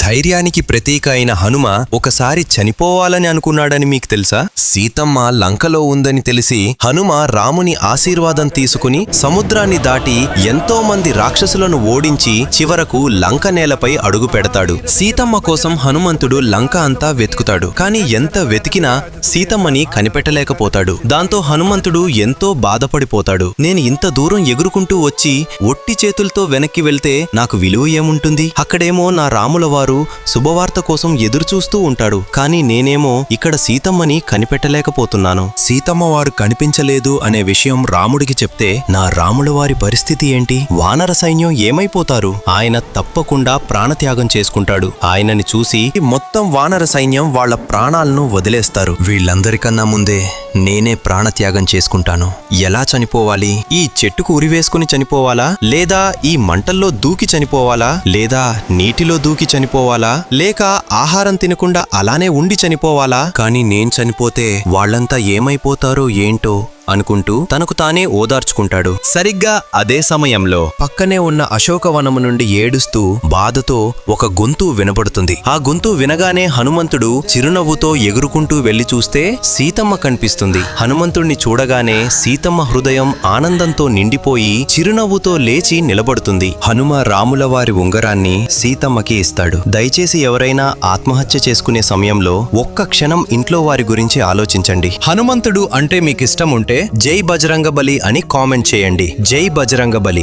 ధైర్యానికి ప్రతీక అయిన హనుమ ఒకసారి చనిపోవాలని అనుకున్నాడని మీకు తెలుసా? సీతమ్మ లంకలో ఉందని తెలిసి హనుమ రాముని ఆశీర్వాదం తీసుకుని సముద్రాన్ని దాటి ఎంతో మంది రాక్షసులను ఓడించి చివరకు లంక నేలపై అడుగు పెడతాడు. సీతమ్మ కోసం హనుమంతుడు లంక అంతా వెతుకుతాడు. కాని ఎంత వెతికినా సీతమ్మని కనిపెట్టలేకపోతాడు. దాంతో హనుమంతుడు ఎంతో బాధపడిపోతాడు. నేను ఇంత దూరం ఎగురుకుంటూ వచ్చి ఒట్టి చేతులతో వెనక్కి వెళ్తే నాకు విలువ ఏముంటుంది? అక్కడేమో నా రాముల వారు శుభవార్త కోసం ఎదురుచూస్తూ ఉంటాడు. కాని నేనేమో ఇక్కడ సీతమ్మని కనిపెట్టలేకపోతున్నాను. సీతమ్మ వారు కనిపించలేదు అనే విషయం రాముడికి చెప్తే నా రాముల వారి పరిస్థితి ఏంటి? వానర సైన్యం ఏమైపోతారు? ఆయన తప్పకుండా ప్రాణత్యాగం చేసుకుంటాడు. ఆయనని చూసి మొత్తం వానర సైన్యం వాళ్ల ప్రాణాలను వదిలేస్తారు. వీళ్ళందరికన్నా ముందే నేనే ప్రాణత్యాగం చేసుకుంటాను. ఎలా చనిపోవాలి? ఈ చెట్టుకు ఉరివేసుకుని చనిపోవాలా? లేదా ఈ మంటల్లో దూకి చనిపోవాలా? లేదా నీటిలో దూకి చనిపోవాలా? లేక ఆహారం తినకుండా అలానే ఉండి చనిపోవాలా? కానీ నేను చనిపోతే వాళ్ళంతా ఏమైపోతారో ఏంటో అనుకుంటూ తనకు తానే ఓదార్చుకుంటాడు. సరిగ్గా అదే సమయంలో పక్కనే ఉన్న అశోకవనము నుండి ఏడుస్తూ బాధతో ఒక గొంతు వినబడుతుంది. ఆ గొంతు వినగానే హనుమంతుడు చిరునవ్వుతో ఎగురుకుంటూ వెళ్లి చూస్తే సీతమ్మ కనిపిస్తుంది. హనుమంతుణ్ణి చూడగానే సీతమ్మ హృదయం ఆనందంతో నిండిపోయి చిరునవ్వుతో లేచి నిలబడుతుంది. హనుమ రాముల వారి ఉంగరాన్ని సీతమ్మకి ఇస్తాడు. దయచేసి ఎవరైనా ఆత్మహత్య చేసుకునే సమయంలో ఒక్క క్షణం ఇంట్లో వారి గురించి ఆలోచించండి. హనుమంతుడు అంటే మీకిష్టం ఉంటే జై బజరంగబలి అని కామెంట్ చేయండి. జై బజరంగబలి.